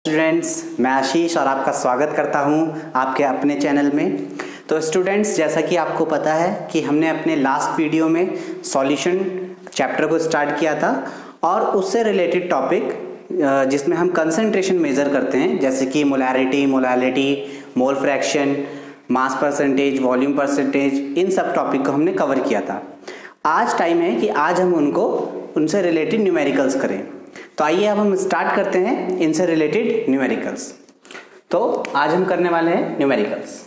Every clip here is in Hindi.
स्टूडेंट्स, मैं आशीष और आपका स्वागत करता हूं आपके अपने चैनल में। तो स्टूडेंट्स, जैसा कि आपको पता है कि हमने अपने लास्ट वीडियो में सॉल्यूशन चैप्टर को स्टार्ट किया था और उससे रिलेटेड टॉपिक जिसमें हम कंसंट्रेशन मेज़र करते हैं, जैसे कि molarity, mole fraction, mass percentage, volume percentage, इन सब टॉपिक को हमने कवर किया था। आज टाइम है कि आज हम उनसे रिलेटेड न्यूमेरिकल्स करें। तो आइए अब हम स्टार्ट करते हैं इनसे रिलेटेड न्यूमेरिकल्स। तो आज हम करने वाले हैं न्यूमेरिकल्स।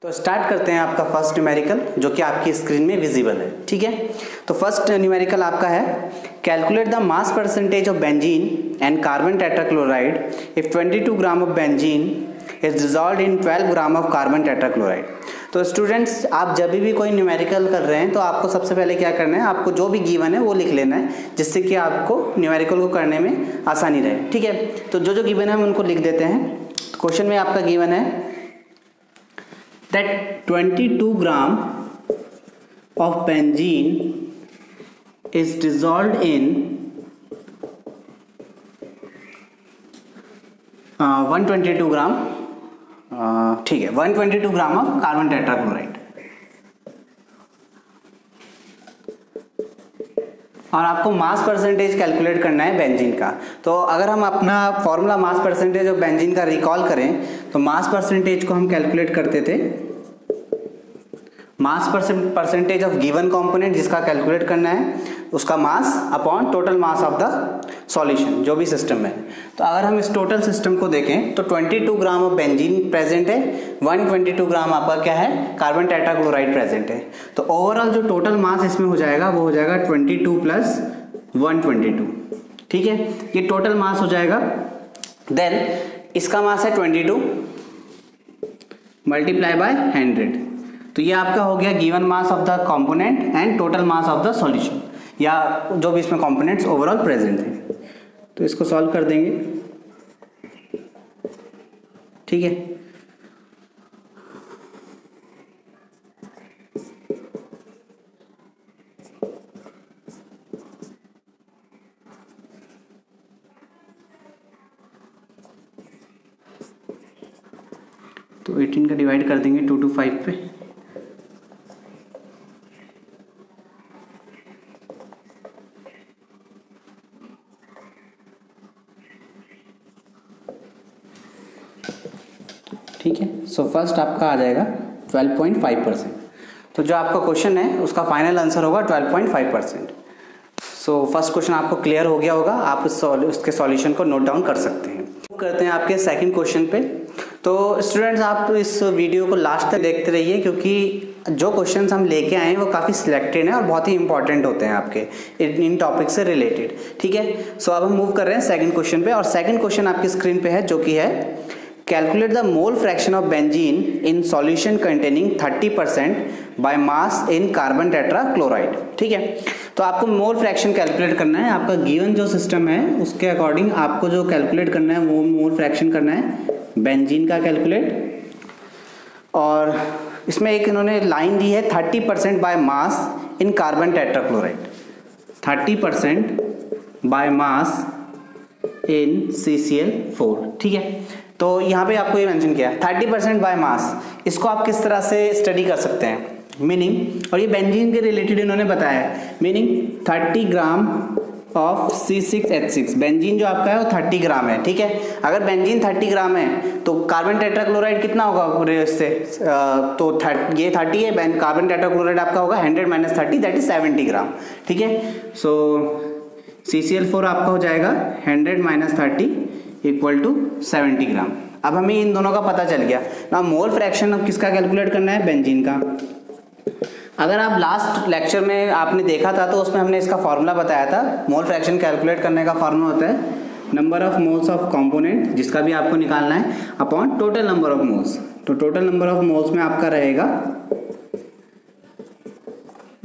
तो स्टार्ट करते हैं आपका फर्स्ट न्यूमेरिकल, जो कि आपकी स्क्रीन में विजिबल है। ठीक है, तो फर्स्ट न्यूमेरिकल आपका है calculate the mass percentage of benzene and carbon tetrachloride if 22 gram of benzene is dissolved in 12 gram of carbon tetrachloride. तो स्टूडेंट्स, आप जब भी कोई न्यूमेरिकल कर रहे हैं तो आपको सबसे पहले क्या करना है, आपको जो भी गिवन है वो लिख लेना है, जिससे कि आपको न्यूमेरिकल को करने में आसानी रहे। ठीक है, तो जो गिवन है हम उनको लिख देते हैं। क्वेश्चन में आपका गिवन है that 22 gram of benzene is dissolved in 122 ग्राम, ठीक है, 122 ग्राम ऑफ कार्बन टेट्राक्लोराइड। और आपको मास परसेंटेज कैलकुलेट करना है बेंजीन का। तो अगर हम अपना formula mass percentage of benzene का रिकॉल करें तो मास परसेंटेज को हम कैलकुलेट करते थे mass percentage of given component, जिसका कैलकुलेट करना है उसका mass upon total mass of the solution, जो भी सिस्टम है। तो अगर हम इस टोटल सिस्टम को देखें तो 22 ग्राम ऑफ बेंजीन प्रेजेंट है, 122 ग्राम आपका क्या है, कार्बन टेट्राक्लोराइड प्रेजेंट है। तो ओवरऑल जो टोटल मास इसमें हो जाएगा वो हो जाएगा 22 प्लस 122। ठीक है, ये टोटल मास हो जाएगा। देन इसका मास है 22 मल्टीप्लाई बाय 100। तो ये आपका हो गया given mass of the component and total mass of the solution, या जो भी इसमें कंपोनेंट्स ओवरऑल प्रेजेंट हैं। तो इसको सॉल्व कर देंगे। ठीक है, तो 18 का डिवाइड कर देंगे 2 to 5 पे। ठीक है, सो फर्स्ट आपका आ जाएगा 12.5%। तो जो आपका क्वेश्चन है उसका फाइनल आंसर होगा 12.5%। सो फर्स्ट क्वेश्चन आपको क्लियर हो गया होगा, आप उसके सॉल्यूशन को नोट डाउन कर सकते हैं। करते हैं आपके सेकंड क्वेश्चन पे। तो स्टूडेंट्स, आप इस वीडियो को लास्ट तक देखते रहिए, क्योंकि जो क्वेश्चंस हम लेके आए हैं वो काफ़ी सिलेक्टेड हैं और बहुत ही इंपॉर्टेंट होते हैं आपके इन टॉपिक से रिलेटेड। ठीक है, सो अब हम मूव कर रहे हैं सेकंड क्वेश्चन पे, और सेकंड क्वेश्चन आपकी स्क्रीन पे है, जो कि है calculate the mole fraction of benzene in solution containing 30% by mass in carbon tetrachloride. ठीक है, तो आपको मोल फ्रैक्शन कैलकुलेट करना है। आपका गिवन जो सिस्टम है उसके अकॉर्डिंग आपको जो कैलकुलेट करना है वो मोल फ्रैक्शन करना है बेंजीन का कैलकुलेट। और इसमें एक इन्होंने लाइन दी है 30% by mass in carbon tetrachloride, 30% by mass in CCl4। ठीक है, तो यहाँ पे आपको ये मेंशन किया 30% बाय मास। इसको आप किस तरह से स्टडी कर सकते हैं, मीनिंग, और ये बेंजीन के रिलेटेड इन्होंने बताया है, meaning 30 gram of C6H6। Benzene जो आपका है वो 30 ग्राम है। ठीक है, अगर बेंजीन 30 ग्राम है तो कार्बन टेट्राक्लोराइड कितना होगा इससे, तो ये 30 है, कार्बन टेट्राक्लोराइड आपका होगा 100 - 30 दैट इज 70 ग्राम। ठीक है, सो CCl4 आपका हो जाएगा 100 - 30 = 70 ग्राम। अब हमें इन दोनों का पता चल गया ना। मोल फ्रैक्शन अब किसका कैलकुलेट करना है, बेंजीन का। अगर आप लास्ट लेक्चर में आपने देखा था तो उसमें हमने इसका फॉर्मूला बताया था। मोल फ्रैक्शन कैलकुलेट करने का फॉर्मूला होता है number of moles of component, जिसका भी आपको निकालना है, upon total number of moles. तो टोटल नंबर ऑफ मोल्स में आपका रहेगा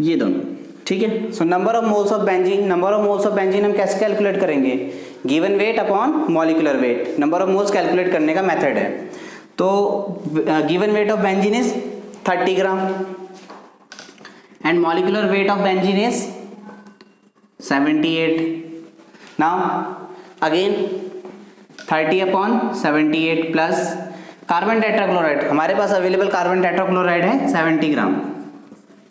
ये दोनों। ठीक है, so number of moles of benzene, हम कैसे कैलकुलेट करेंगे, given weight upon molecular wait. Number of moles calculate करने का मेथड है। तो given weight of benzene is 30 gram and molecular weight of benzene is 78. Now again 30/78 plus carbon tetrachloride, हमारे पास अवेलेबल कार्बन टेट्राक्लोराइड है 70 ग्राम,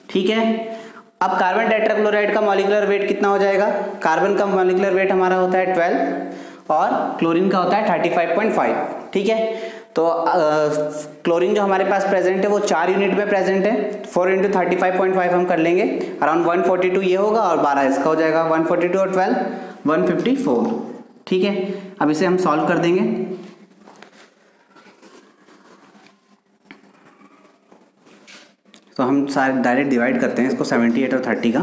ठीक है। अब कार्बन टेट्राक्लोराइड का मॉलिक्यूलर वेट कितना हो जाएगा? कार्बन का मॉलिक्यूलर वेट हमारा होता है 12 और क्लोरीन का होता है 35.5, ठीक है। तो क्लोरीन जो हमारे पास प्रेजेंट है वो 4 यूनिट में प्रेजेंट है, 4 × 35.5 हम कर लेंगे, अराउंड 142 ये होगा और 12 इसका हो जाएगा, 142 और 12 154, ठीक है। अब इसे हम सॉल्व कर देंगे। तो हम सारे डायरेक्ट डिवाइड करते हैं इसको 78 और 30 का,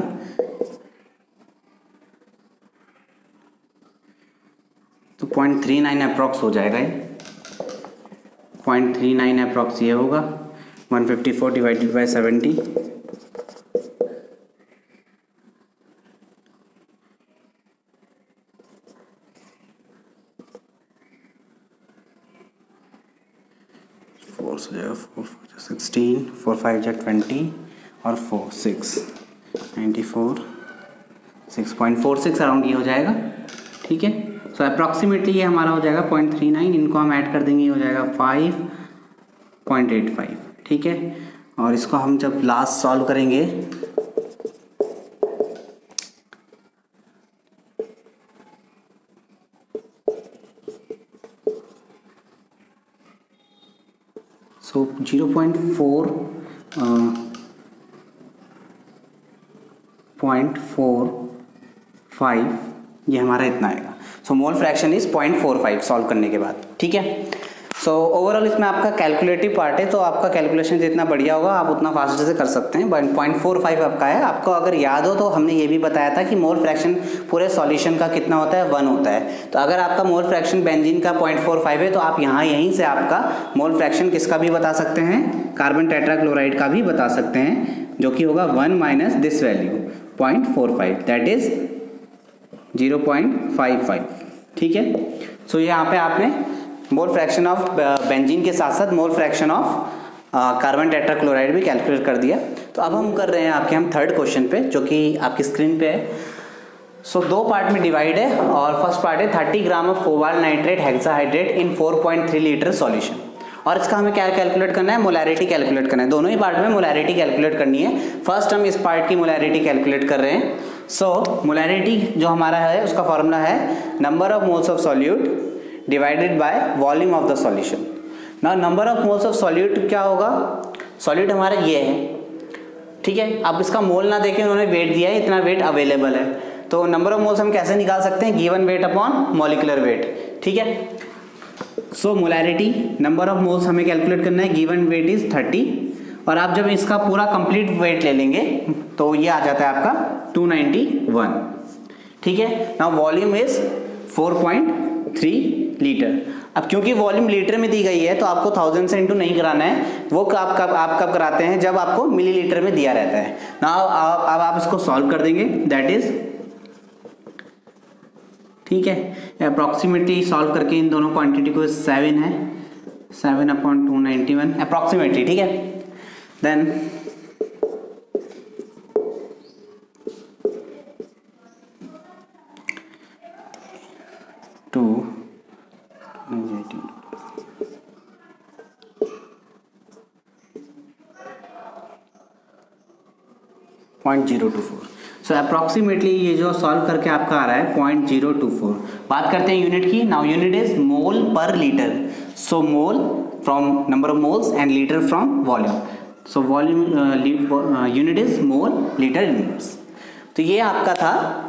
तो 0.39 अप्रॉक्स हो जाएगा ये, 0.39 अप्रॉक्स ये होगा, 154 डिवाइडेड बाय 70, हो जाएगा 4 16, 4 5 जा 20 और 4 6 94, 6.46 अराउंड ये हो जाएगा, ठीक है। सो अप्रॉक्सीमेटली ये हमारा हो जाएगा 0.39, इनको हम ऐड कर देंगे, ये हो जाएगा 5.85, ठीक है। और इसको हम जब लास्ट सॉल्व करेंगे सो 0.45 ये हमारा इतना आएगा। सो मोल फ्रैक्शन इज 0.45 सॉल्व करने के बाद, ठीक है। सो ओवरऑल इसमें आपका कैलकुलेटिव पार्ट है, तो आपका कैलकुलेशन जितना बढ़िया होगा आप उतना फास्ट से कर सकते हैं। 0.45 आपका है। आपको अगर याद हो तो हमने ये भी बताया था कि मोल फ्रैक्शन पूरे सॉल्यूशन का कितना होता है, 1 होता है। तो अगर आपका मोल फ्रैक्शन बेंजीन का 0.45 है तो आप यहाँ यहीं से आपका मोल फ्रैक्शन किसका भी बता सकते हैं, कार्बन टेट्राक्लोराइड का भी बता सकते हैं, जो कि होगा 1 minus this value 0.45, that is 0.55, ठीक है। सो यहाँ पे आपने मोल फ्रैक्शन ऑफ बेंजीन के साथ साथ mole fraction of carbon tetrachloride भी कैलकुलेट कर दिया। तो अब हम कर रहे हैं आपके हम थर्ड क्वेश्चन पे, जो कि आपकी स्क्रीन पे है। सो 2 पार्ट में डिवाइड है और फर्स्ट पार्ट है 30 gram of cobalt nitrate hexahydrate in 4.3 litre solution, और इसका हमें क्या कैलकुलेट करना है, मोलैरिटी कैलकुलेट करना है। दोनों ही पार्ट में मोलैरिटी कैलकुलेट करनी है। फर्स्ट हम इस पार्ट की मोलैरिटी कैलकुलेट कर रहे हैं। सो मोलैरिटी जो हमारा है उसका फॉर्मूला है number of moles of solute divided by volume of the solution. ना number of moles of solute क्या होगा, सॉल्यूट हमारा ये है, ठीक है। अब इसका मोल ना देखें, उन्होंने वेट दिया है, इतना वेट अवेलेबल है। तो नंबर ऑफ मोल्स हम कैसे निकाल सकते हैं, given weight upon molecular wait, ठीक है। सो मोलैरिटी नंबर ऑफ मोल्स हमें कैलकुलेट करना है, गिवन वेट इज 30, और आप जब इसका पूरा कंप्लीट वेट ले लेंगे तो ये आ जाता है आपका 291, ठीक है। Now volume is 4.3 litre. अब क्योंकि वॉल्यूम लीटर में दी गई है तो आपको 1000 से इंटू नहीं कराना है, वो आप कब कराते हैं, जब आपको मिलीलीटर में दिया रहता है। नाउ अब आप इसको सॉल्व कर देंगे, दैट इज, ठीक है। अप्रॉक्सीमेटली सॉल्व करके इन दोनों क्वांटिटी को 7 है, 7/291 अप्रॉक्सीमेटली, ठीक है। Then to 0.024। सो अप्रॉक्सीमेटली ये जो सॉल्व करके आपका आ रहा है 0.024। बात करते हैं यूनिट की। नाउ यूनिट इज मोल पर litre. So mole from number of moles and litre from volume. So volume unit is mole litre units. तो ये आपका था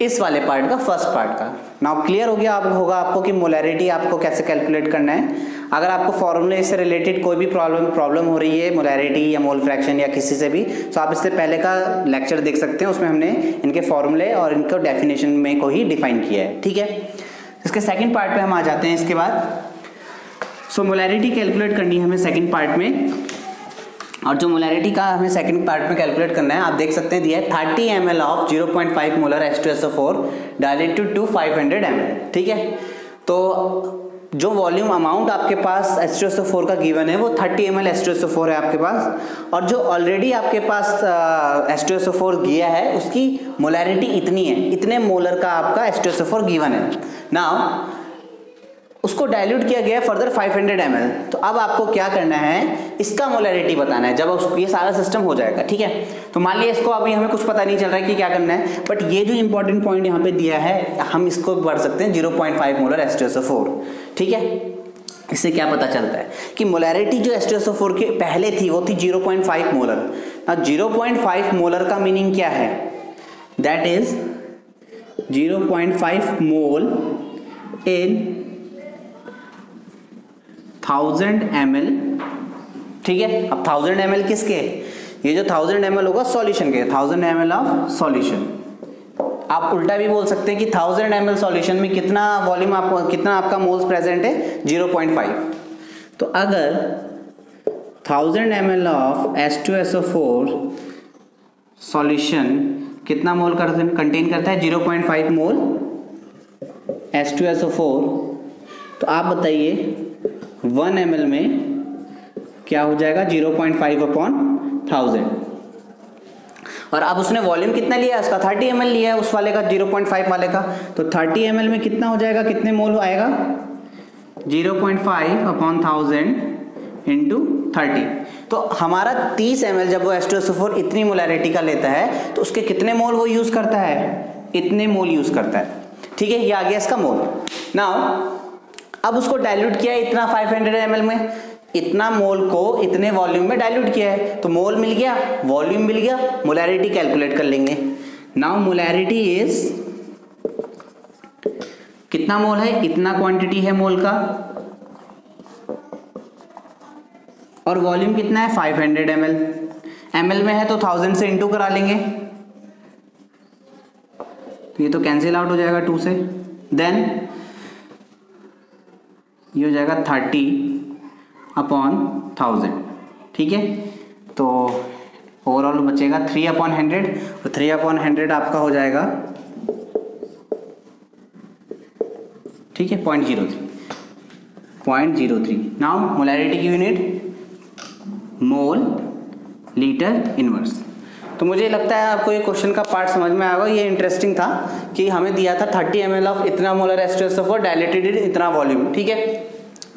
इस वाले पार्ट का, फर्स्ट पार्ट का। नाउ क्लियर हो गया होगा आपको कि मोलैरिटी आपको कैसे कैलकुलेट करना है। अगर आपको फॉर्मूले से रिलेटेड कोई भी प्रॉब्लम हो रही है, मोलैरिटी या मोल फ्रैक्शन या किसी से भी, तो आप इससे पहले का लेक्चर देख सकते हैं, उसमें हमने इनके फॉर्मूले और इनको डेफिनेशन में को ही डिफाइन किया है, ठीक है। इसके सेकेंड पार्ट पे हम आ जाते हैं इसके बाद। सो मोलैरिटी कैलकुलेट करनी है हमें सेकेंड पार्ट में, और जो मोलैरिटी का हमें सेकंड पार्ट में कैलकुलेट करना है, आप देख सकते हैं दिया है 30 ml of 0.5 molar H2SO4 dilute to 500 ml, ठीक है। तो जो वॉल्यूम अमाउंट आपके पास H2SO4 का गिवन है वो 30 ml H2SO4 है आपके पास, और जो ऑलरेडी आपके पास H2SO4 गया है उसकी मोलैरिटी इतनी है, इतने मोलर का आपका H2SO4 गिवन है। नाउ उसको डाइल्यूट किया गया फर्दर 500 ml। तो अब आपको क्या करना है, इसका मोलैरिटी बताना है जब ये सारा सिस्टम हो जाएगा, ठीक है। तो मान लिया इसको अभी हमें कुछ पता नहीं चल रहा है कि क्या करना है, बट ये जो इंपॉर्टेंट पॉइंट यहाँ पे दिया है हम इसको पढ़ सकते हैं 0.5 मोलर H2SO4, ठीक है। इससे क्या पता चलता है कि मोलैरिटी जो H2SO4 के पहले थी वो थी 0.5 मोलर। अब 0.5 मोलर का मीनिंग क्या है, that is 0.5 mole in 1000 ml, ठीक है। अब 1000 ml किसके, ये जो 1000 ml होगा सॉल्यूशन के, 1000 ml ऑफ सॉल्यूशन। आप उल्टा भी बोल सकते हैं कि 1000 ml सॉल्यूशन में कितना वॉल्यूम कितना आपका मोल्स प्रेजेंट है, 0.5। तो अगर 1000 ml ऑफ H2SO4 सॉल्यूशन कितना मोल कंटेन करता है, 0.5 मोल H2SO4, तो आप बताइए 1 ml में क्या हो जाएगा, 0.5 अपॉन 1000। और अब उसने वॉल्यूम कितना लिया है उसका, 30 ml लिया है उस वाले का, 0.5 वाले का। तो 30 ml में कितना हो जाएगा, कितने मोल आएगा, 0.5 अपॉन 1000 इंटू 30। तो हमारा 30 ml जब वो H2SO4 इतनी मोलैरिटी का लेता है तो उसके कितने मोल वो यूज करता है, इतने मोल यूज करता है, ठीक है। ये आ गया इसका मोल। नाउ अब उसको डाइल्यूट किया इतना 500 ml में, इतना मोल को इतने वॉल्यूम में डाइल्यूट किया है, तो मोल मिल गया, वॉल्यूम मिल गया, मोलैरिटी कैलकुलेट कर लेंगे। नाउ मोलैरिटी इज, कितना मोल है, इतना क्वांटिटी है मोल का, और वॉल्यूम कितना है 500 ml। ml में है तो 1000 से इंटू करा लेंगे, तो ये तो कैंसिल आउट हो जाएगा 2 से, देन ये हो जाएगा 30 अपॉन 1000, ठीक है। तो ओवरऑल बचेगा 3 अपॉन 100, और 3 अपॉन 100 आपका हो जाएगा, ठीक है, 0.03। नाउ मोलैरिटी की यूनिट मोल लीटर इनवर्स। तो मुझे लगता है आपको ये क्वेश्चन का पार्ट समझ में आएगा। ये इंटरेस्टिंग था कि हमें दिया था 30 ml ऑफ इतना मोलर H2SO4 डायलेटेड इन इतना वॉल्यूम, ठीक है,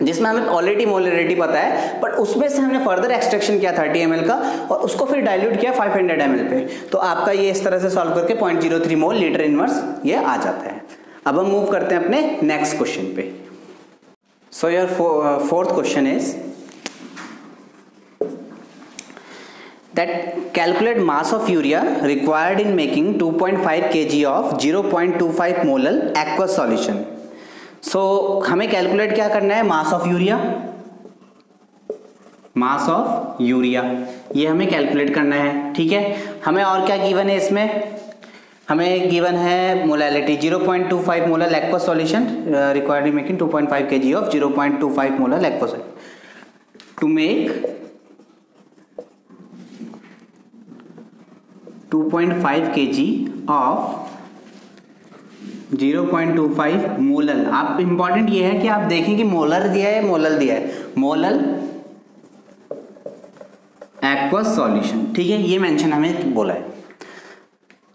जिसमें हमें ऑलरेडी मोलरिटी पता है, बट उसमें से हमने फर्दर एक्सट्रैक्शन किया 30 ml का और उसको फिर डाइल्यूट किया 500 ml पे। तो आपका ये इस तरह से सॉल्व करके 0.03 मोल लीटर इनवर्स ये आ जाता है। अब हम मूव करते हैं अपने नेक्स्ट क्वेश्चन पे। So your fourth question is that calculate mass of urea required in making 2.5 kg of 0.25 molar aqueous solution। so हमें कैलकुलेट क्या करना है, mass of urea, mass of urea ये हमें कैलकुलेट करना है, ठीक है। हमें और क्या गिवन है इसमें, हमें गिवन है molarity 0.25 molar aqueous solution required in making 2.5 kg of 0.25 molar aqueous to make 2.5 kg of 0.25 molal. आप इंपॉर्टेंट ये है कि आप देखें कि मोलर दिया है, मोलल दिया है, मोलल एक्वस सॉल्यूशन, ठीक है, ये मेंशन हमें बोला है।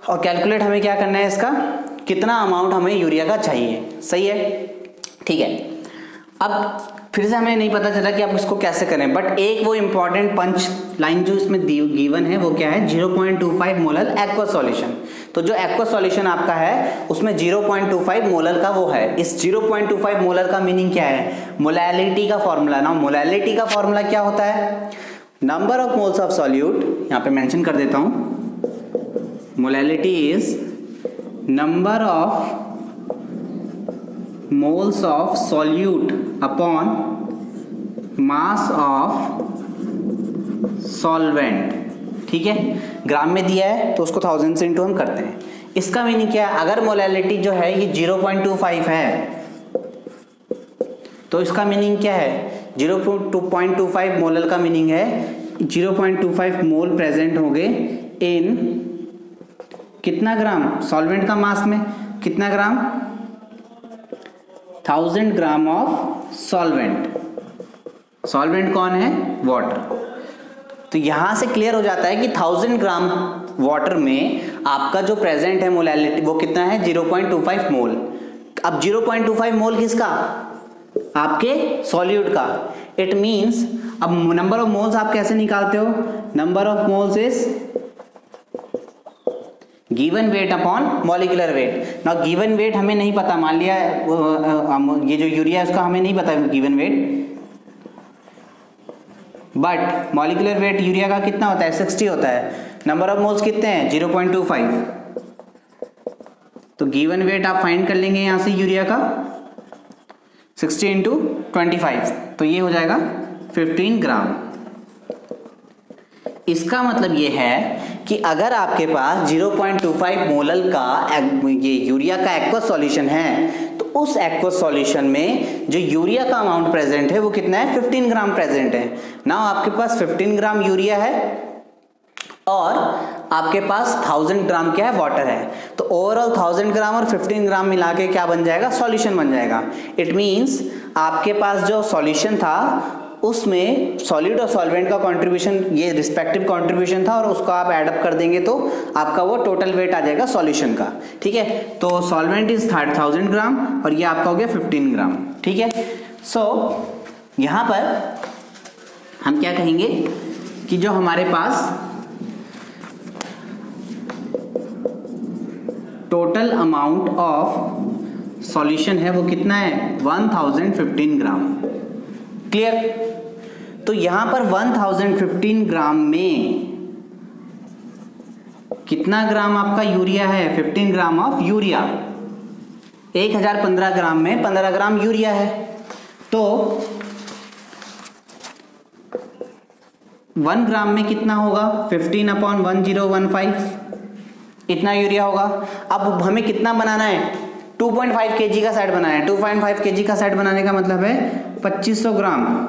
और कैलकुलेट हमें क्या करना है, इसका कितना अमाउंट हमें यूरिया का चाहिए, सही है, ठीक है। अब फिर से हमें नहीं पता चला कि आप इसको कैसे करें, बट एक वो इंपॉर्टेंट पंच लाइन जो इसमें गिवन है वो क्या है, 0.25 मोलर एक्वस सॉल्यूशन। तो जो एक्वस सॉल्यूशन आपका है उसमें 0.25 मोलर का वो है। इस 0.25 मोलर का मीनिंग क्या है, मोलैरिटी का फॉर्मूला ना, मोलैरिटी का फॉर्मूला क्या होता है, number of moles of solute, यहाँ पे मेंशन कर देता हूं, molarity is number of moles of solute upon mass of solvent, ठीक है। ग्राम में दिया है तो उसको 1000 से इंटू हम करते हैं। इसका मीनिंग क्या है, अगर मोलैरिटी जो है ये 0.25 है तो इसका मीनिंग क्या है, 0.25 मोलर का मीनिंग है 0.25 मोल प्रेजेंट होंगे इन कितना ग्राम, सॉल्वेंट का मास में कितना ग्राम, 1000 ग्राम ऑफ सॉल्वेंट। सॉल्वेंट कौन है? वाटर। तो यहां से क्लियर हो जाता है कि 1000 ग्राम वाटर में आपका जो प्रेजेंट है मोलैलिटी वो कितना है? 0.25 मोल। अब 0.25 मोल किसका? आपके सॉल्यूट का। इट मींस अब नंबर ऑफ मोल्स आप कैसे निकालते हो? Number of moles is given weight upon molecular wait. Now given weight हमें नहीं पता, मान लिया ये जो यूरिया है उसका हमें नहीं पता given weight, but molecular weight urea का कितना होता है? 60 होता है। नंबर ऑफ मोल्स कितने हैं? 0.25। तो गिवन वेट आप फाइंड कर लेंगे यहां से यूरिया का 60 इंटू 25, तो ये हो जाएगा 15 ग्राम। इसका मतलब ये है कि अगर आपके पास 0.25 मोलल का ये यूरिया का एक्वस सॉल्यूशन है तो उस एक्वस सॉल्यूशन में जो यूरिया का अमाउंट प्रेजेंट है वो कितना है? 15 ग्राम प्रेजेंट है। नाउ आपके पास 15 ग्राम यूरिया है और आपके पास 1000 ग्राम क्या है? वाटर है। तो ओवरऑल 1000 ग्राम और 15 ग्राम मिला के क्या बन जाएगा? सॉल्यूशन बन जाएगा। इट मींस आपके पास जो सॉल्यूशन था उसमें सॉलिड और सॉल्वेंट का कंट्रीब्यूशन, ये रिस्पेक्टिव कंट्रीब्यूशन था और उसको आप ऐड अप कर देंगे तो आपका वो टोटल वेट आ जाएगा सॉल्यूशन का। ठीक है, तो सॉल्वेंट इज 1000 ग्राम और ये आपका हो गया 15 ग्राम। ठीक है, सो यहां पर हम क्या कहेंगे कि जो हमारे पास टोटल अमाउंट ऑफ सॉल्यूशन है वो कितना है? 1015 ग्राम। क्लियर? तो यहां पर 1015 ग्राम में कितना ग्राम आपका यूरिया है? 15 ग्राम ऑफ यूरिया। 1015 ग्राम में 15 ग्राम यूरिया है। तो 1 ग्राम में कितना होगा? 15/1015, इतना यूरिया होगा। अब हमें कितना बनाना है? 2.5 kg का सेट बनाना है। 2.5 kg का सेट बनाने का मतलब है 2500 ग्राम।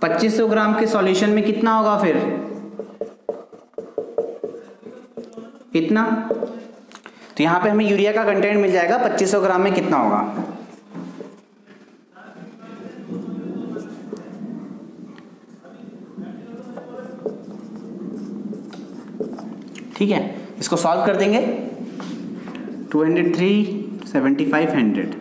2500 ग्राम के सॉल्यूशन में कितना होगा फिर? इतना। तो यहां पे हमें यूरिया का कंटेंट मिल जाएगा 2500 ग्राम में कितना होगा। ठीक है, इसको सॉल्व कर देंगे। 203 75 100।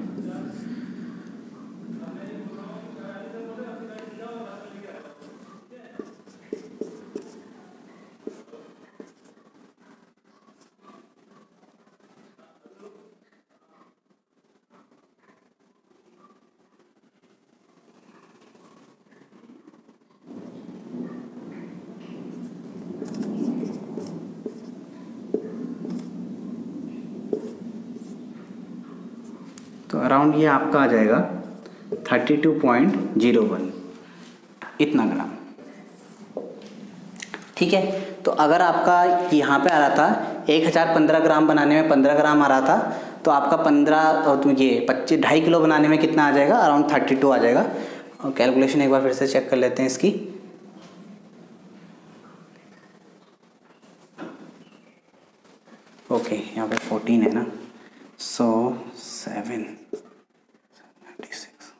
तो अराउंड ये आपका आ जाएगा 32.01 इतना ग्राम। ठीक है, तो अगर आपका यहाँ पे आ रहा था 1015 ग्राम बनाने में 15 ग्राम आ रहा था तो आपका 15 तो ये 2.5 किलो बनाने में कितना आ जाएगा? अराउंड 32 आ जाएगा। और कैलकुलेशन एक बार फिर से चेक कर लेते हैं इसकी। ओके, यहाँ पे 14 है ना, सो 7 96।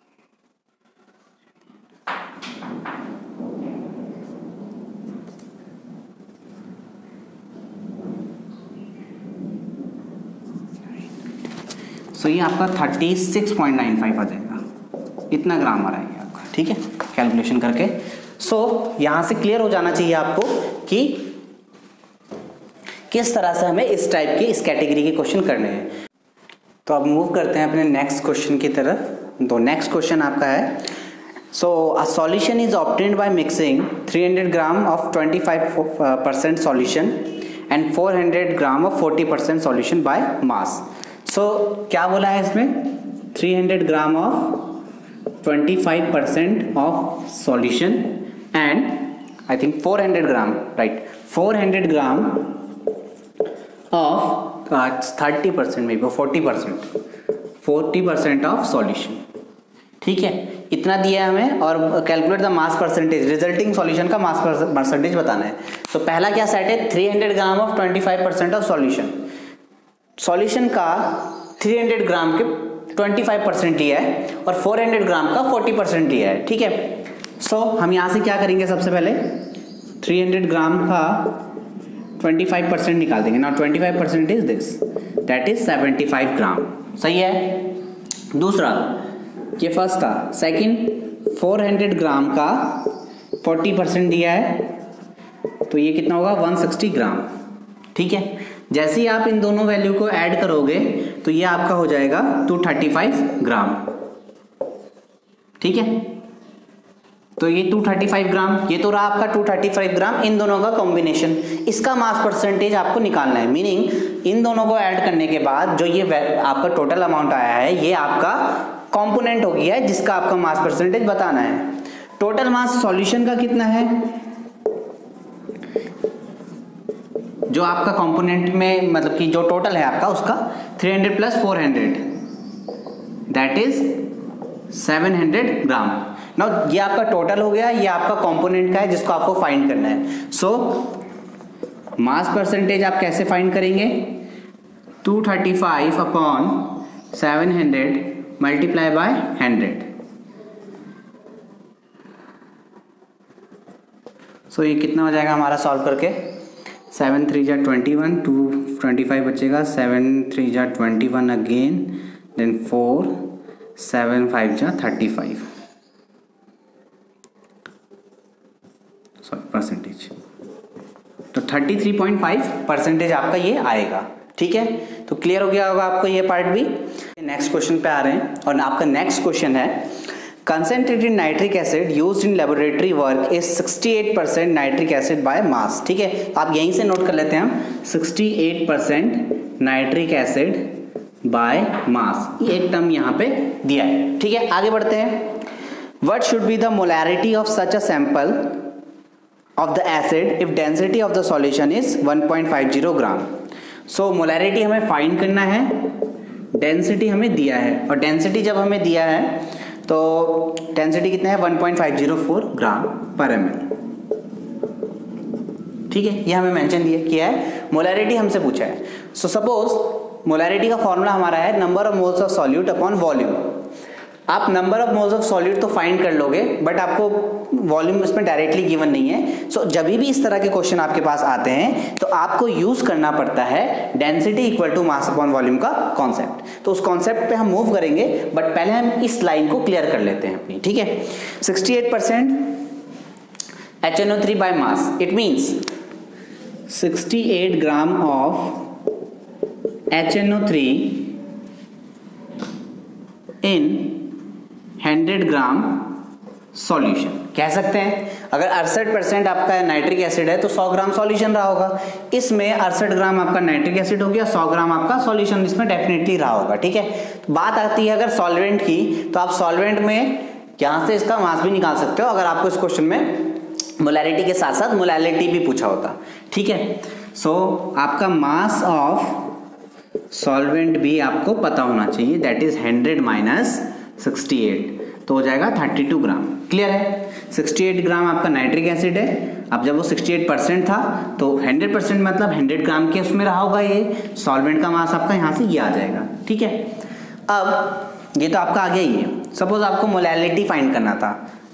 सो ये आपका 36.95 आ जाएगा, इतना ग्राम आ रहा है आपका। ठीक है, कैलकुलेशन करके। सो यहाँ से क्लियर हो जाना चाहिए आपको कि किस तरह से हमें इस टाइप के, इस कैटेगरी के क्वेश्चन करने हैं। तो अब मूव करते हैं अपने नेक्स्ट क्वेश्चन की तरफ। तो नेक्स्ट क्वेश्चन आपका है, so a solution is obtained by mixing 300 gram of 25% solution and 400 gram of 40% solution by mass. So क्या बोला है इसमें? 300 ग्राम ऑफ 25% ऑफ solution and I think 400 gram, right, 400 gram of 30% में 40% ऑफ सॉल्यूशन। ठीक है, इतना दिया है हमें और calculate the mass percentage, resulting solution का मास परसेंटेज बताना है। तो पहला क्या सेट है? 300 ग्राम ऑफ 25% ऑफ सॉल्यूशन। सॉल्यूशन का 300 ग्राम के 25% लिया है और 400 ग्राम का 40% लिया है, ठीक है। सो हम यहाँ से क्या करेंगे, सबसे पहले 300 ग्राम का 25% निकाल देंगे। Now 25% is this, that is 75 ग्राम, सही है। दूसरा, ये फर्स्ट था। सेकंड, 400 ग्राम का 40% दिया है, तो ये कितना होगा 160 ग्राम, ठीक है। जैसे ही आप इन दोनों वैल्यू को ऐड करोगे तो ये आपका हो जाएगा 235 ग्राम, ठीक है। तो ये 235 ग्राम, ये तो रहा आपका 235 ग्राम, इन दोनों का कॉम्बिनेशन। इसका मास परसेंटेज आपको निकालना है, मीनिंग इन दोनों को ऐड करने के बाद जो ये आपका टोटल अमाउंट आया है ये आपका कंपोनेंट हो गया है जिसका आपका मास परसेंटेज बताना है। टोटल मास सॉल्यूशन का कितना है, जो आपका कंपोनेंट में मतलब कि जो टोटल है आपका उसका 300 plus 400 that is 700 gram. Now ये आपका टोटल हो गया, ये आपका कंपोनेंट का है जिसको आपको फाइंड करना है। सो मास परसेंटेज आप कैसे फाइंड करेंगे, 235 अपॉन 700 मल्टीप्लाई बाय 100। सो ये कितना हो जाएगा हमारा सॉल्व करके, 7 3 जा 21, 225 बचेगा, 7 3 जा 21 अगेन, देन 4 7 5 जा 35 परसेंटेज, तो 33.5% आपका ये आएगा, ठीक है। तो क्लियर हो गया होगा आपको ये पार्ट भी। नेक्स्ट क्वेश्चन पे आ रहे हैं और आपका नेक्स्ट क्वेश्चन है, concentrated nitric acid used in laboratory work is 68% nitric acid by mass, ठीक है। तो आप यहीं से नोट कर लेते हैं हम, 68% नाइट्रिक एसिड बाय मास, एक टर्म यहाँ पे दिया है, ठीक है। आगे बढ़ते हैं। What should be the molarity of such a sample of the acid if density of the solution is 1.50 gram. So molarity हमें फाइंड करना है, डेंसिटी हमें दिया है, और डेंसिटी जब हमें दिया है तो डेंसिटी कितना है 1.504 ग्राम पर ml, ठीक है। ये हमें मेंशन किया है, मोलैरिटी हमसे पूछा है। सो सपोज मोलैरिटी का फॉर्मूला हमारा है number of moles of solute upon volume. आप number of moles of solute तो फाइंड कर लोगे, बट आपको वॉल्यूम इसमें डायरेक्टली गिवन नहीं है। सो जब भी इस तरह के क्वेश्चन आपके पास आते हैं तो आपको यूज करना पड़ता है density equal to mass upon volume का कॉन्सेप्ट। तो उस कॉन्सेप्ट पे हम मूव करेंगे, बट पहले हम इस लाइन को क्लियर कर लेते हैं अपनी, ठीक है। 68% HNO3 by mass, it means 68 gram of HNO3 in 100 gram solution कह सकते हैं। अगर 68% आपका नाइट्रिक एसिड है तो 100 ग्राम सॉल्यूशन रहा होगा, इसमें 68 ग्राम आपका नाइट्रिक एसिड हो गया, 100 ग्राम आपका सॉल्यूशन इसमें डेफिनेटली रहा होगा, ठीक है। तो बात आती है अगर सॉल्वेंट की, तो आप सॉल्वेंट में यहां से इसका मास भी निकाल सकते हो अगर आपको इस क्वेश्चन में मोलैरिटी के साथ साथ मोलैलिटी भी पूछा होता, ठीक है। सो आपका मास ऑफ सॉल्वेंट भी आपको पता होना चाहिए, दैट इज 100 माइनस 68, तो हो जाएगा 32 ग्राम। क्लियर है। 68 ग्राम आपका नाइट्रिक एसिड है। अब जब वो 68% था तो 100% मतलब 100 ग्राम के उसमें रहा होगा, ये सॉल्वेंट का मास आपका यहाँ से ये आ जाएगा, ठीक है। अब ये तो आपका आ गया ही है। सपोज आपको मोलैलिटी फाइंड करना था,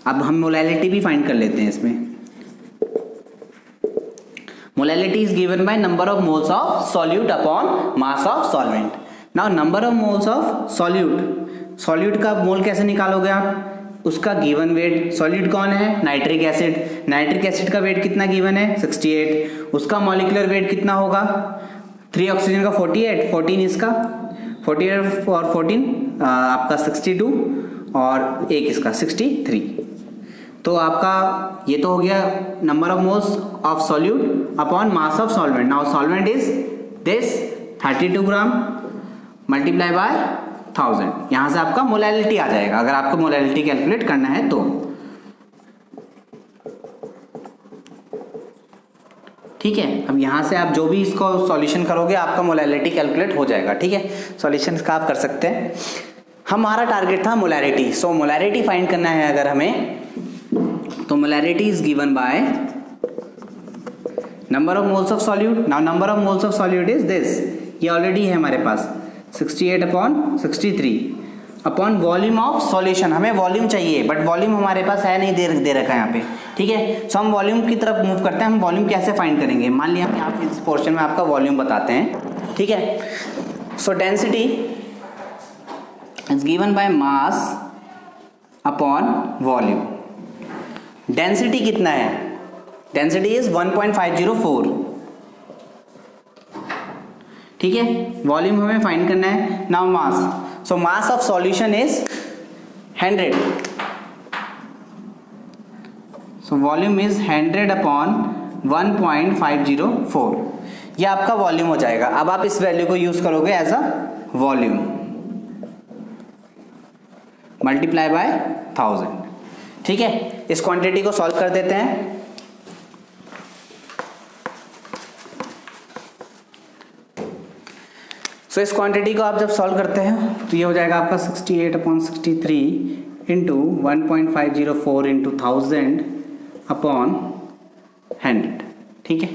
अब हम मोलैलिटी भी फाइंड कर लेते हैं इसमें। Molality is given by number of moles of solute upon mass of solvent. Now number of moles of solute का मोल कैसे निकालोगे आप, उसका गिवन वेट। सॉल्यूट कौन है, नाइट्रिक एसिड। नाइट्रिक एसिड का वेट कितना गिवन है 68, उसका मॉलिक्यूलर वेट कितना होगा 3 ऑक्सीजन का 48, 14 इसका 48 और 14 आपका 62 और एक इसका 63। तो आपका ये तो हो गया number of moles of solute upon mass of solvent. Now solvent is this 32 gram multiply by 1000, यहां से आपका मोलैलिटी आ जाएगा अगर आपको मोलैलिटी कैलकुलेट करना है तो, ठीक है। अब यहां से आप जो भी इसको सॉल्यूशन करोगे आपका मोलैलिटी कैलकुलेट हो जाएगा, ठीक है। सॉल्यूशन का आप कर सकते हैं। हमारा टारगेट था मोलैरिटी, सो मोलैरिटी फाइंड करना है अगर हमें, तो molarity is given by number of moles of solute. Now number of moles of solute is this, ये ऑलरेडी है हमारे पास 68 upon 63 upon volume of solution. हमें वॉल्यूम चाहिए बट वॉल्यूम हमारे पास है नहीं, दे रखा है यहाँ पे, ठीक है। सो हम वॉल्यूम की तरफ मूव करते हैं। हम वॉल्यूम कैसे फाइंड करेंगे, मान लिया हम यहाँ इस पोर्शन में आपका वॉल्यूम बताते हैं, ठीक है। सो density is given by mass upon volume. Density कितना है, डेंसिटी इज 1.504, ठीक है। वॉल्यूम हमें फाइंड करना है। Now mass, so mass of solution is 100, so volume is 100 upon 1.504, ये आपका वॉल्यूम हो जाएगा। अब आप इस वैल्यू को यूज करोगे as a volume multiply by 1000, ठीक है। इस क्वांटिटी को सॉल्व कर देते हैं। सो इस क्वांटिटी को आप जब सॉल्व करते हैं तो ये हो जाएगा आपका 68 अपॉन 63 इंटू 1.504 इंटू 1000 अपॉन 100, ठीक है।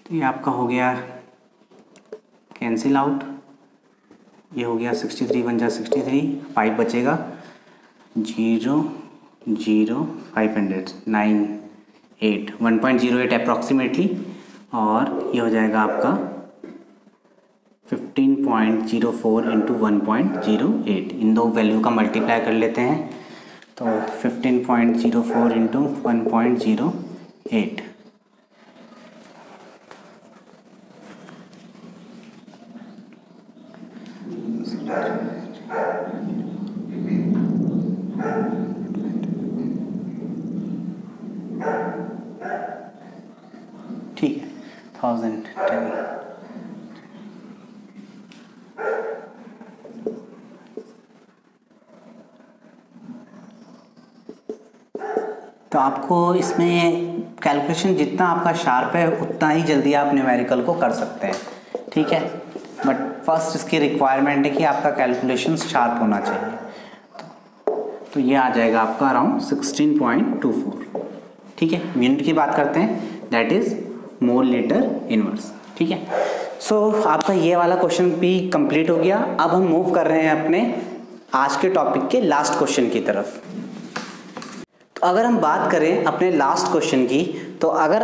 तो ये आपका हो गया कैंसिल आउट, ये हो गया 63 × 63, 5 बचेगा, 0 0 500 9 8 1.08 अप्रॉक्सीमेटली, और ये हो जाएगा आपका 15.04 इंटू 1.08। इन दो वैल्यू का मल्टीप्लाई कर लेते हैं तो 15.04 इंटू 1.08, ठीक है, 1010। तो आपको इसमें कैलकुलेशन जितना आपका शार्प है उतना ही जल्दी आप न्यूमेरिकल को कर सकते हैं, ठीक है। बट फर्स्ट इसकी रिक्वायरमेंट है कि आपका कैलकुलेशन शार्प होना चाहिए। तो ये आ जाएगा आपका अराउंड 16.24, ठीक है। यूनिट की बात करते हैं, that is mole litre inverse, ठीक है। सो आपका ये वाला क्वेश्चन भी कंप्लीट हो गया। अब हम मूव कर रहे हैं अपने आज के टॉपिक के लास्ट क्वेश्चन की तरफ। तो अगर हम बात करें अपने लास्ट क्वेश्चन की, तो अगर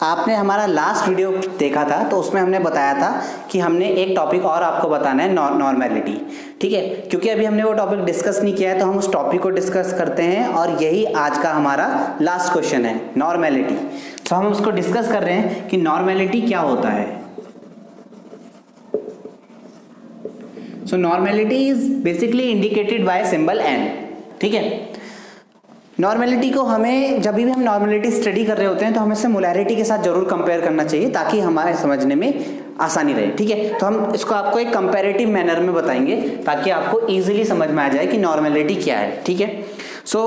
आपने हमारा लास्ट वीडियो देखा था तो उसमें हमने बताया था कि हमने एक टॉपिक और आपको बताना है, नॉर्मेलिटी, ठीक है। क्योंकि अभी हमने वो टॉपिक डिस्कस नहीं किया है तो हम उस टॉपिक को डिस्कस करते हैं, और यही आज का हमारा लास्ट क्वेश्चन है, नॉर्मेलिटी। तो हम उसको डिस्कस कर रहे हैं कि नॉर्मेलिटी क्या होता है। So normality is basically indicated by symbol n, ठीक है। नॉर्मेलिटी को हमें जब भी हम नॉर्मेलिटी स्टडी कर रहे होते हैं तो हमें इसे मोलैरिटी के साथ जरूर कंपेयर करना चाहिए ताकि हमारे समझने में आसानी रहे, ठीक है। तो हम इसको आपको एक कंपैरेटिव मैनर में बताएंगे ताकि आपको इजीली समझ में आ जाए कि नॉर्मेलिटी क्या है, ठीक है। सो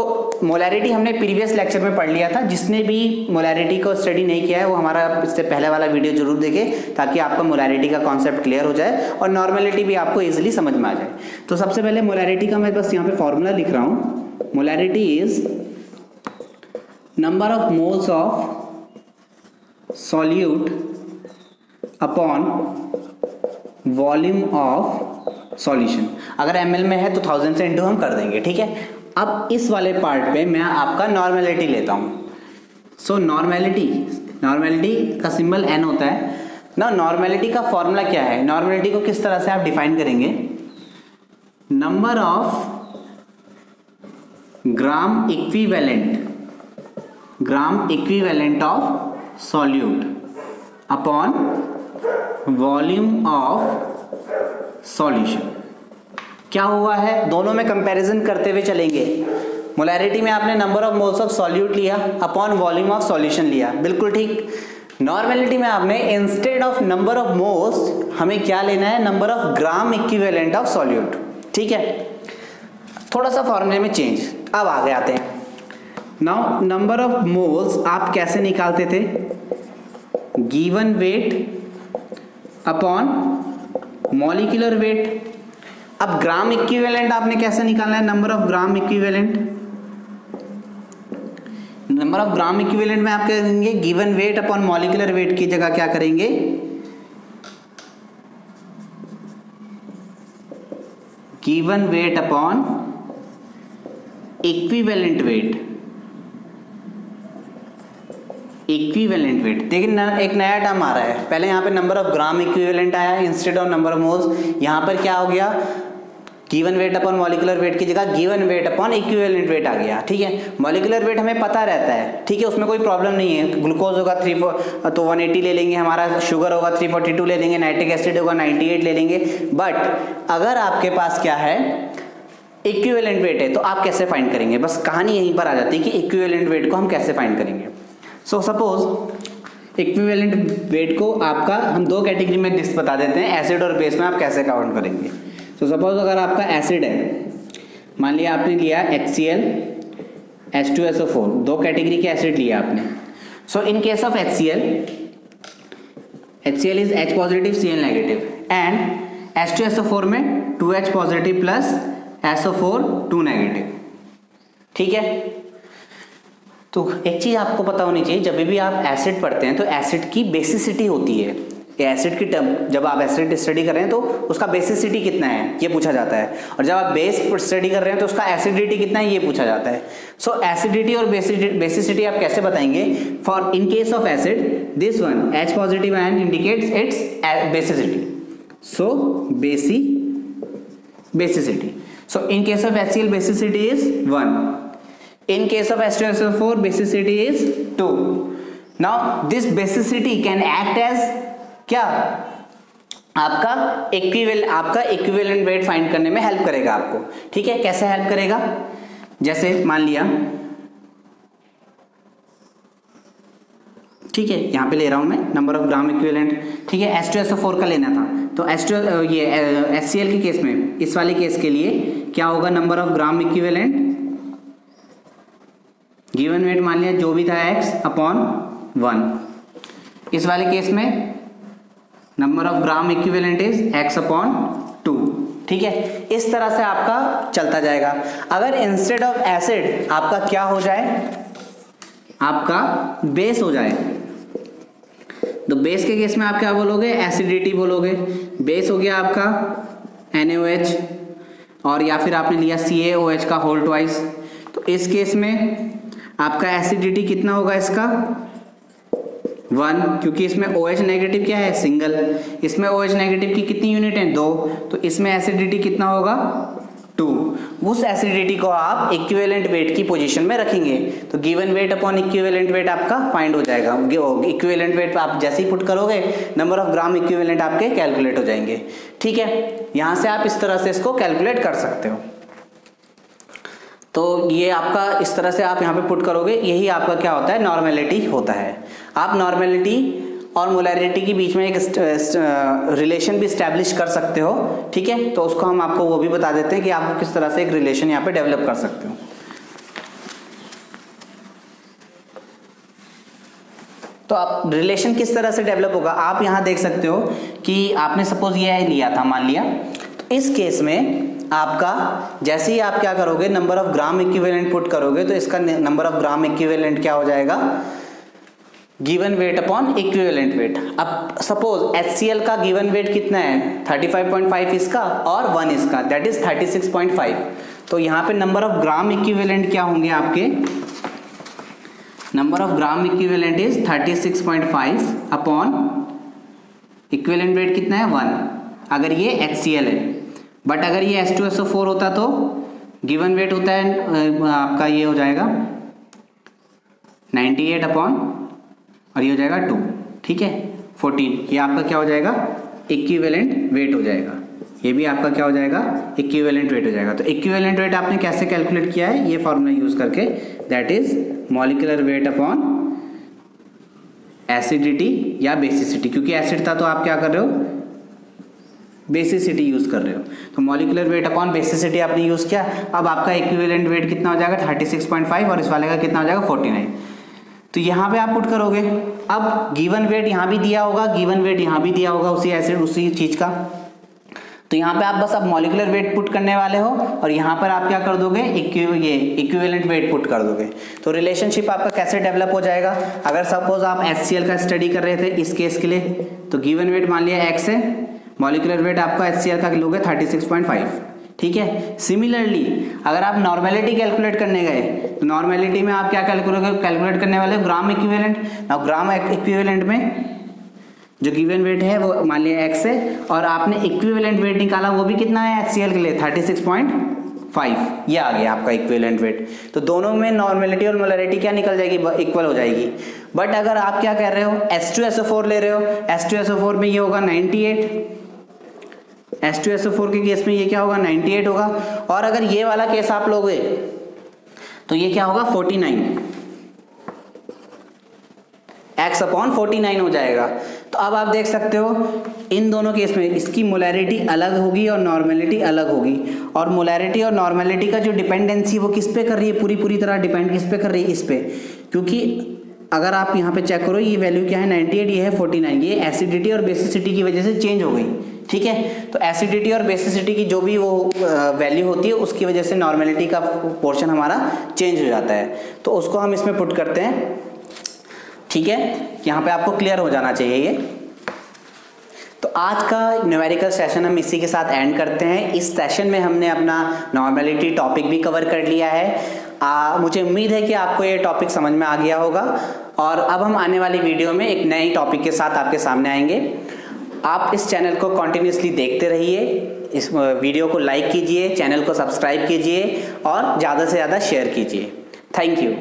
मोलैरिटी हमने प्रीवियस लेक्चर में पढ़ लिया था। जिसने भी मोलैरिटी को स्टडी नहीं किया है वो हमारा इससे पहले वाला वीडियो जरूर देखे ताकि आपका मोलैरिटी का कॉन्सेप्ट क्लियर हो जाए और नॉर्मेलिटी भी आपको इजीली समझ में आ जाए। तो सबसे पहले मोलैरिटी का मैं बस यहाँ पे फॉर्मूला लिख रहा हूँ। Molarity is number of moles of solute upon volume of solution. अगर ml में है तो 1000 से इंटू हम कर देंगे, ठीक है। अब इस वाले पार्ट पे मैं आपका नॉर्मेलिटी लेता हूँ। सो नॉर्मेलिटी का सिंबल n होता है ना। नॉर्मेलिटी का फॉर्मूला क्या है, नॉर्मेलिटी को किस तरह से आप डिफाइन करेंगे, number of gram equivalent of solute upon volume of solution. क्या हुआ है, दोनों में कंपैरिजन करते हुए चलेंगे। मोलैरिटी में आपने number of moles of solute लिया अपॉन वॉल्यूम ऑफ सॉल्यूशन लिया, बिल्कुल ठीक। नॉर्मेलिटी में आपने instead of number of moles हमें क्या लेना है, number of gram equivalent of solute, ठीक है। थोड़ा सा फॉर्मूले में चेंज। अब आगे आते हैं। नाउ नंबर ऑफ मोल्स आप कैसे निकालते थे, given weight upon molecular wait. अब ग्राम इक्विवेलेंट आपने कैसे निकालना है, number of gram equivalent. Number of gram equivalent में आप क्या करेंगे, given weight upon molecular weight की जगह क्या करेंगे, given weight upon equivalent wait. Equivalent weight, देखिए एक नया टर्म आ रहा है। पहले यहाँ पे नंबर ऑफ ग्राम इक्विवेलेंट आया instead of number of moles. यहाँ पर क्या हो गया, given weight upon molecular weight की जगह given weight upon equivalent weight आ गया। ठीक है, मॉलिक्यूलर वेट हमें पता रहता है, ठीक है, उसमें कोई प्रॉब्लम नहीं है। ग्लूकोज होगा 3 तो 180 ले लेंगे, हमारा शुगर होगा 342 ले लेंगे, नाइट्रिक एसिड होगा 98 ले लेंगे। बट अगर आपके पास क्या है, इक्विवेलेंट वेट है, तो आप कैसे फाइंड करेंगे? बस कहानी यहीं पर आ जाती है कि इक्विवेलेंट वेट को हम कैसे फाइंड करेंगे। सो सपोज इक्विवेलेंट वेट को आपका हम 2 कैटेगरी में लिस्ट बता देते हैं, एसिड और बेस में आप कैसे काउंट करेंगे। सो सपोज अगर आपका एसिड है, मान लिया आपने लिया HCl H2SO4, 2 कैटेगरी के एसिड लिया आपने। So in case of HCl is H positive Cl negative and H2SO4 में 2H positive plus SO4 2 negative. ठीक है, तो एक चीज आपको पता होनी चाहिए, जब भी आप एसिड पढ़ते हैं तो एसिड की बेसिसिटी होती है। एसिड की टर्म, जब आप एसिड स्टडी कर रहे हैं तो उसका बेसिसिटी कितना है ये पूछा जाता है, और जब आप बेस स्टडी कर रहे हैं तो उसका एसिडिटी कितना है ये पूछा जाता है। सो एसिडिटी और बेसिसिटी आप कैसे बताएंगे? For in case of acid this one H positive ion indicates it's basicity, so basicity. So in case of HCl basicity is 1, in case of H2SO4 basicity is 2. now this basicity can act as क्या, आपका इक्विवेलेंट वेट फाइंड करने में हेल्प करेगा आपको। ठीक है, कैसे हेल्प करेगा? जैसे मान लिया, ठीक है, यहां पे ले रहा हूं मैं नंबर ऑफ ग्राम इक्विवेलेंट। ठीक है, H2SO4 का लेना था, तो HCl के केस में, इस वाले केस के लिए क्या होगा, number of gram equivalent given weight मान लिया जो भी था x अपॉन 1। इस वाले केस में number of gram equivalent is x upon 2। ठीक है, इस तरह से आपका चलता जाएगा। अगर इंस्टेड ऑफ एसिड आपका क्या हो जाए, आपका बेस हो जाए, तो बेस के केस में आप क्या बोलोगे, एसिडिटी बोलोगे। बेस हो गया आपका NaOH, और या फिर आपने लिया CaOH का होल ट्वाइस, तो इस केस में आपका एसिडिटी कितना होगा इसका 1, क्योंकि इसमें OH नेगेटिव क्या है, सिंगल। इसमें OH नेगेटिव की कितनी यूनिट है, 2, तो इसमें एसिडिटी कितना होगा 2। उस एसिडिटी को आप इक्विवेलेंट वेट की पोजीशन में रखेंगे, तो given weight upon equivalent wait आपका फाइंड हो जाएगा। इक्विवेलेंट वेट आप जैसे ही पुट करोगे, नंबर ऑफ ग्राम इक्विवेलेंट आपके कैलकुलेट हो जाएंगे। ठीक है, यहां से आप इस तरह से इसको कैलकुलेट कर सकते हो। तो ये आपका इस तरह से आप यहाँ पे पुट करोगे, यही आपका क्या होता है, नॉर्मेलिटी होता है। आप नॉर्मेलिटी और मोलैरिटी के बीच में एक रिलेशन भी स्टैब्लिश कर सकते हो। ठीक है, तो उसको हम आपको वो भी बता देते हैं कि आपको किस तरह से एक रिलेशन यहाँ पे डेवलप कर सकते हो। तो आप रिलेशन किस तरह से डेवलप होगा, आप यहाँ देख सकते हो कि आपने सपोज ये लिया था, मान लिया, तो इस केस में आपका जैसे ही आप क्या करोगे, number of gram equivalent put करोगे, तो इसका नंबर ऑफ ग्राम इक्विवेलेंट क्या हो जाएगा, given weight upon equivalent wait. अब सपोज HCl का गिवन वेट कितना है, 35.5 इसका और 1 इसका, दैट इज 36.5। तो यहाँ पे नंबर ऑफ ग्राम इक्विवेलेंट क्या होंगे आपके, number of gram equivalent is 36.5 upon equivalent wait कितना है 1, अगर ये HCl है। बट अगर ये H2SO4 होता तो गिवन वेट होता है आपका, ये हो जाएगा 98 अपॉन, और ये हो जाएगा 2। ठीक है, 14, ये आपका क्या हो जाएगा, इक्विवेलेंट वेट हो जाएगा। ये भी आपका क्या हो जाएगा, इक्विवेलेंट वेट हो जाएगा। तो इक्विवेलेंट वेट आपने कैसे कैलकुलेट किया है, ये फॉर्मूला यूज करके, that is molecular weight upon acidity या बेसिसिटी। क्योंकि एसिड था तो आप क्या कर रहे हो, बेसिसिटी यूज कर रहे हो, तो मॉलिक्यूलर वेट अपॉन बेसिसिटी आपने यूज किया। अब आपका इक्विवेलेंट वेट कितना हो जाएगा 36.5, और इस वाले का कितना हो जाएगा 49। तो यहाँ पे आप पुट करोगे, अब गिवन वेट यहाँ भी दिया होगा, गिवन वेट यहाँ भी दिया होगा उसी एसिड उसी चीज का, तो यहाँ पे आप बस अब मॉलिक्यूलर वेट पुट करने वाले हो, और यहाँ पर आप क्या कर दोगे, इक्विवेलेंट वेट पुट कर दोगे। तो रिलेशनशिप आपका कैसे डेवलप हो जाएगा, अगर सपोज आप HCl का स्टडी कर रहे थे इस केस के लिए, तो गिवन वेट मान लिया x है, मॉलिक्यूलर वेट आपका HCl का लोगे 36.5, ठीक है। सिमिलरली अगर आप नॉर्मेलिटी कैलकुलेट करने गए तो नॉर्मेलिटी में आप क्या कैलकुलेट करने वाले हो, gram equivalent. Now gram equivalent में जो गिवन वेट है वो मान लिया x है और आपने इक्विवेलेंट वेट निकाला, वो भी कितना है HCl के लिए 36.5, ये आ गया आपका इक्विवेलेंट वेट। तो दोनों में नॉर्मेलिटी और मोलरिटी क्या निकल जाएगी, इक्वल हो जाएगी। बट अगर आप क्या कर रहे हो, H2SO4 ले रहे हो, H2SO4 में ये होगा 98, H2SO4 के केस में ये क्या होगा 98 होगा। और अगर ये वाला केस आप लोगे तो ये क्या होगा 49, x/49 हो जाएगा। तो अब आप देख सकते हो इन दोनों केस में इसकी मोलैरिटी अलग होगी और नॉर्मेलिटी अलग होगी। और मोलैरिटी और नॉर्मेलिटी का जो डिपेंडेंसी वो किस पे कर रही है, पूरी तरह डिपेंड किस पे कर रही है, इस पे। क्योंकि अगर आप यहाँ पे चेक करो ये वैल्यू क्या है 98, ये है 49, ये एसिडिटी और बेसिसिटी की वजह से चेंज हो गई, ठीक है। तो एसिडिटी और बेसिसिटी की जो भी वो वैल्यू होती है उसकी वजह से नॉर्मेलिटी का पोर्शन हमारा चेंज हो जाता है। तो उसको हम इसमें पुट करते हैं, ठीक है। यहाँ पे आपको क्लियर हो जाना चाहिए ये। तो आज का न्यूमेरिकल सेशन हम इसी के साथ एंड करते हैं। इस सेशन में हमने अपना नॉर्मेलिटी टॉपिक भी कवर कर लिया है। मुझे उम्मीद है कि आपको ये टॉपिक समझ में आ गया होगा। और अब हम आने वाली वीडियो में एक नई टॉपिक के साथ आपके सामने आएंगे। आप इस चैनल को कंटिन्यूसली देखते रहिए, इस वीडियो को लाइक कीजिए, चैनल को सब्सक्राइब कीजिए और ज़्यादा से ज़्यादा शेयर कीजिए। Thank you.